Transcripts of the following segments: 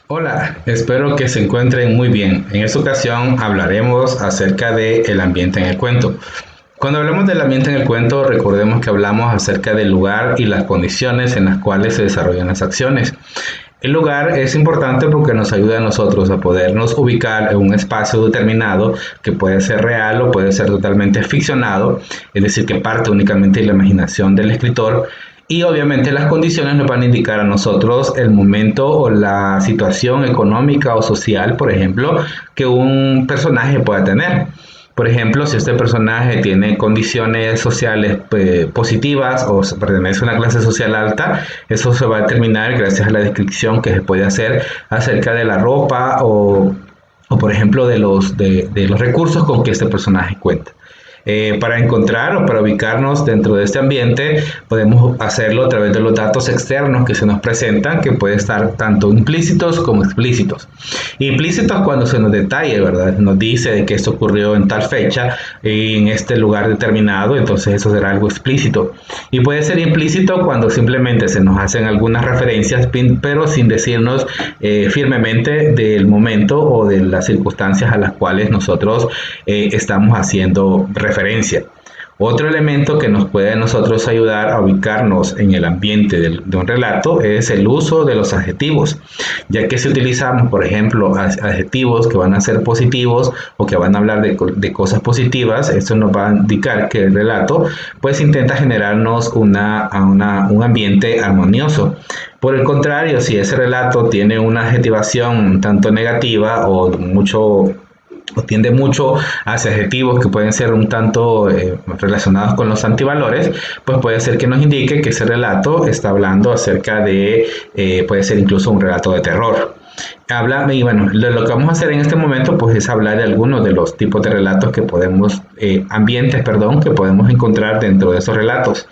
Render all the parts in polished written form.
Hola, espero que se encuentren muy bien. En esta ocasión hablaremos acerca del ambiente en el cuento. Cuando hablamos del ambiente en el cuento, recordemos que hablamos acerca del lugar y las condiciones en las cuales se desarrollan las acciones. El lugar es importante porque nos ayuda a nosotros a podernos ubicar en un espacio determinado que puede ser real o puede ser totalmente ficcionado, es decir, que parte únicamente de la imaginación del escritor. Y obviamente las condiciones nos van a indicar a nosotros el momento o la situación económica o social, por ejemplo, que un personaje pueda tener. Por ejemplo, si este personaje tiene condiciones sociales positivas o pertenece a una clase social alta, eso se va a determinar gracias a la descripción que se puede hacer acerca de la ropa o por ejemplo, de los recursos con que este personaje cuenta. Para encontrar o para ubicarnos dentro de este ambiente, podemos hacerlo a través de los datos externos que se nos presentan, que pueden estar tanto implícitos como explícitos. Implícitos cuando se nos detalle, ¿verdad? Nos dice de que esto ocurrió en tal fecha, en este lugar determinado, entonces eso será algo explícito. Y puede ser implícito cuando simplemente se nos hacen algunas referencias, pero sin decirnos firmemente del momento o de las circunstancias a las cuales nosotros estamos haciendo referencia. Otro elemento que nos puede a nosotros ayudar a ubicarnos en el ambiente de un relato es el uso de los adjetivos, ya que si utilizamos, por ejemplo, adjetivos que van a ser positivos o que van a hablar de cosas positivas, esto nos va a indicar que el relato pues intenta generarnos un ambiente armonioso. Por el contrario, si ese relato tiene una adjetivación tanto negativa o tiende mucho hacia adjetivos que pueden ser un tanto relacionados con los antivalores, pues puede ser que nos indique que ese relato está hablando acerca de, puede ser incluso un relato de terror. Y bueno, lo que vamos a hacer en este momento pues es hablar de algunos de los tipos de relatos que podemos, ambientes, perdón, que podemos encontrar dentro de esos relatos.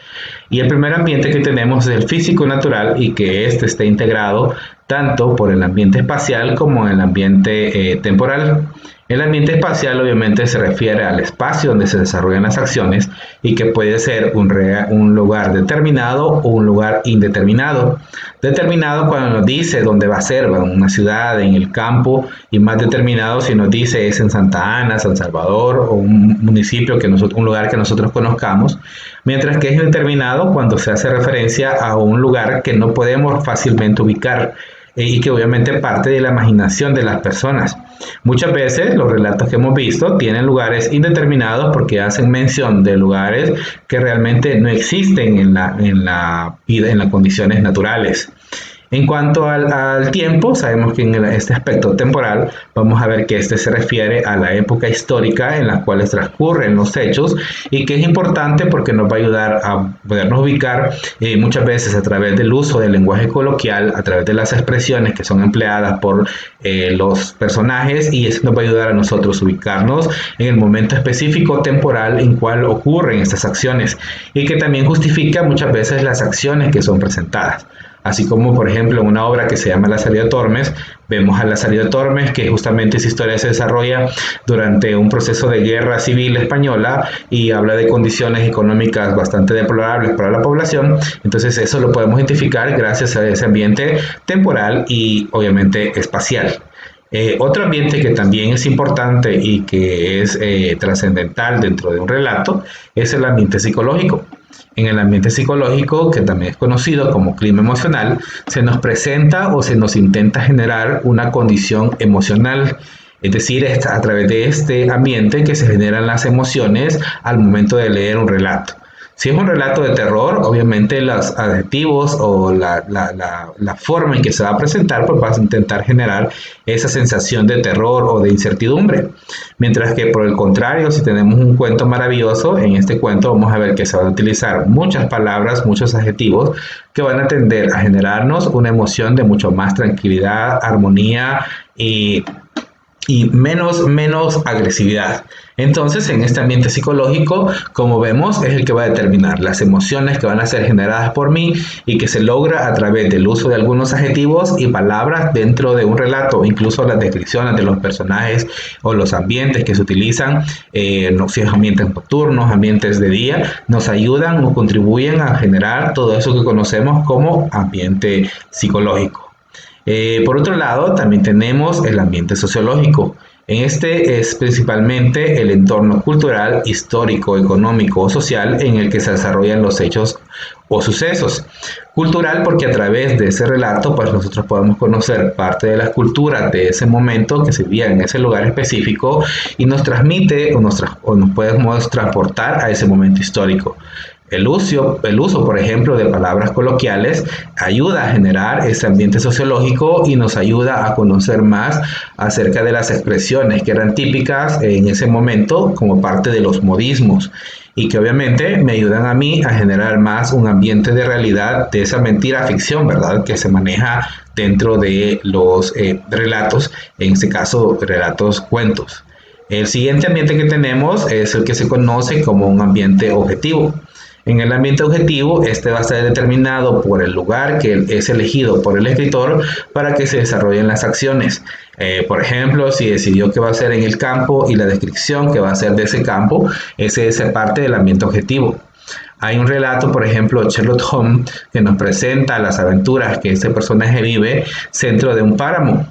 Y el primer ambiente que tenemos es el físico natural y que este esté integrado tanto por el ambiente espacial como el ambiente temporal. El ambiente espacial obviamente se refiere al espacio donde se desarrollan las acciones y que puede ser un lugar determinado o un lugar indeterminado. Determinado cuando nos dice dónde va a ser, en una ciudad, en el campo, y más determinado si nos dice es en Santa Ana, San Salvador o un municipio, un lugar que nosotros conozcamos, mientras que es indeterminado cuando se hace referencia a un lugar que no podemos fácilmente ubicar y que obviamente parte de la imaginación de las personas. Muchas veces los relatos que hemos visto tienen lugares indeterminados porque hacen mención de lugares que realmente no existen en las condiciones naturales. En cuanto al tiempo, sabemos que en este aspecto temporal vamos a ver que este se refiere a la época histórica en la cual transcurren los hechos y que es importante porque nos va a ayudar a podernos ubicar muchas veces a través del uso del lenguaje coloquial, a través de las expresiones que son empleadas por los personajes, y eso nos va a ayudar a nosotros ubicarnos en el momento específico temporal en cual ocurren estas acciones y que también justifica muchas veces las acciones que son presentadas. Así como, por ejemplo, en una obra que se llama La salida de Tormes, vemos a La salida de Tormes, que justamente esa historia se desarrolla durante un proceso de guerra civil española y habla de condiciones económicas bastante deplorables para la población. Entonces eso lo podemos identificar gracias a ese ambiente temporal y obviamente espacial. Otro ambiente que también es importante y que es trascendental dentro de un relato es el ambiente psicológico. En el ambiente psicológico, que también es conocido como clima emocional, se nos presenta o se nos intenta generar una condición emocional. Es decir, es a través de este ambiente que se generan las emociones al momento de leer un relato. Si es un relato de terror, obviamente los adjetivos o la forma en que se va a presentar, pues va a intentar generar esa sensación de terror o de incertidumbre. Mientras que por el contrario, si tenemos un cuento maravilloso, en este cuento vamos a ver que se van a utilizar muchas palabras, muchos adjetivos que van a tender a generarnos una emoción de mucho más tranquilidad, armonía y menos agresividad. Entonces, en este ambiente psicológico, como vemos, es el que va a determinar las emociones que van a ser generadas por mí y que se logra a través del uso de algunos adjetivos y palabras dentro de un relato, incluso las descripciones de los personajes o los ambientes que se utilizan, no sé, ambientes nocturnos, ambientes de día, nos ayudan o contribuyen a generar todo eso que conocemos como ambiente psicológico. Por otro lado, también tenemos el ambiente sociológico. En este es principalmente el entorno cultural, histórico, económico o social en el que se desarrollan los hechos o sucesos. Cultural porque a través de ese relato pues nosotros podemos conocer parte de la cultura de ese momento que se vivía en ese lugar específico y nos transmite o nos podemos transportar a ese momento histórico. El uso, por ejemplo, de palabras coloquiales ayuda a generar ese ambiente sociológico y nos ayuda a conocer más acerca de las expresiones que eran típicas en ese momento como parte de los modismos y que obviamente me ayudan a mí a generar más un ambiente de realidad de esa mentira ficción, ¿verdad? Que se maneja dentro de los relatos, en este caso relatos cuentos. El siguiente ambiente que tenemos es el que se conoce como un ambiente objetivo. En el ambiente objetivo, este va a ser determinado por el lugar que es elegido por el escritor para que se desarrollen las acciones. Por ejemplo, si decidió que va a ser en el campo y la descripción que va a ser de ese campo, ese es parte del ambiente objetivo. Hay un relato, por ejemplo, Sherlock Holmes, que nos presenta las aventuras que este personaje vive dentro de un páramo,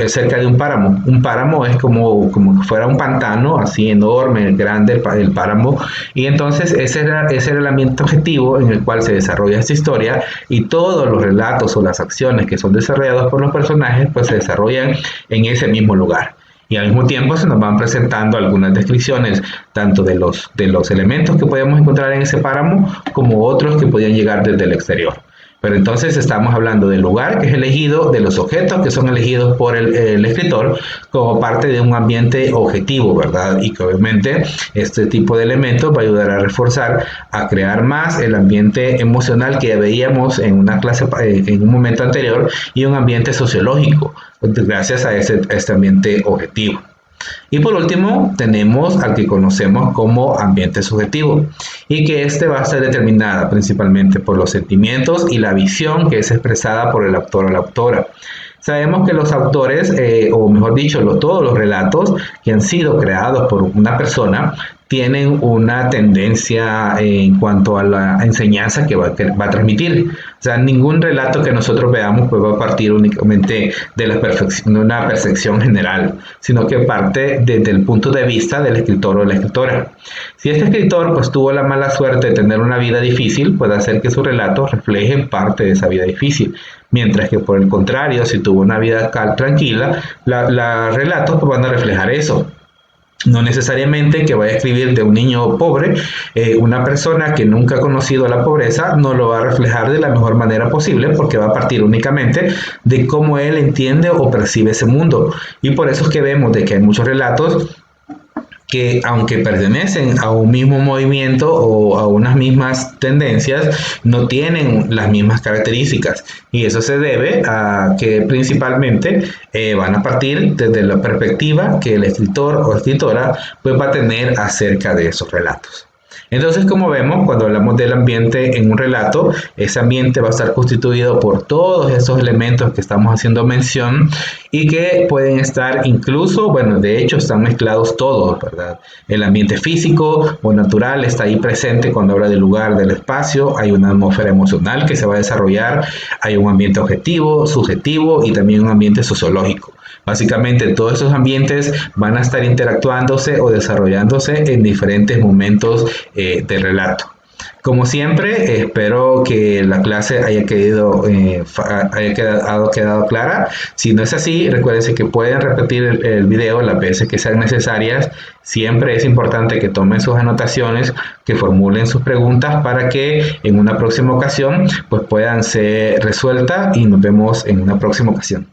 cerca de un páramo. Un páramo es como que fuera un pantano, así enorme, grande el páramo. Y entonces ese era el ambiente objetivo en el cual se desarrolla esta historia y todos los relatos o las acciones que son desarrollados por los personajes pues se desarrollan en ese mismo lugar. Y al mismo tiempo se nos van presentando algunas descripciones tanto de los elementos que podemos encontrar en ese páramo como otros que podían llegar desde el exterior. Pero entonces estamos hablando del lugar que es elegido, de los objetos que son elegidos por el escritor como parte de un ambiente objetivo, ¿verdad? Y que obviamente este tipo de elementos va a ayudar a reforzar, a crear más el ambiente emocional que ya veíamos en una clase, en un momento anterior, y un ambiente sociológico, gracias a este ambiente objetivo. Y por último, tenemos al que conocemos como ambiente subjetivo y que este va a ser determinada principalmente por los sentimientos y la visión que es expresada por el autor o la autora. Sabemos que los autores, o mejor dicho, todos los relatos que han sido creados por una persona tienen una tendencia en cuanto a la enseñanza que va a transmitir. O sea, ningún relato que nosotros veamos pues va a partir únicamente de una percepción general, sino que parte desde el punto de vista del escritor o la escritora. Si este escritor pues tuvo la mala suerte de tener una vida difícil, puede hacer que su relato refleje parte de esa vida difícil. Mientras que por el contrario, si tuvo una vida tranquila, los relatos pues van a reflejar eso. No necesariamente que vaya a escribir de un niño pobre, una persona que nunca ha conocido la pobreza no lo va a reflejar de la mejor manera posible porque va a partir únicamente de cómo él entiende o percibe ese mundo. Y por eso es que vemos de que hay muchos relatos que aunque pertenecen a un mismo movimiento o a unas mismas tendencias, no tienen las mismas características. Y eso se debe a que principalmente van a partir desde la perspectiva que el escritor o escritora pues, va a tener acerca de esos relatos. Entonces, como vemos, cuando hablamos del ambiente en un relato, ese ambiente va a estar constituido por todos esos elementos que estamos haciendo mención y que pueden estar incluso, bueno, de hecho están mezclados todos, ¿verdad? El ambiente físico o natural está ahí presente cuando habla del lugar, del espacio, hay una atmósfera emocional que se va a desarrollar, hay un ambiente objetivo, subjetivo y también un ambiente sociológico. Básicamente todos esos ambientes van a estar interactuándose o desarrollándose en diferentes momentos del relato. Como siempre, espero que la clase haya quedado clara. Si no es así, recuerden que pueden repetir el video las veces que sean necesarias. Siempre es importante que tomen sus anotaciones, que formulen sus preguntas para que en una próxima ocasión pues, puedan ser resueltas y nos vemos en una próxima ocasión.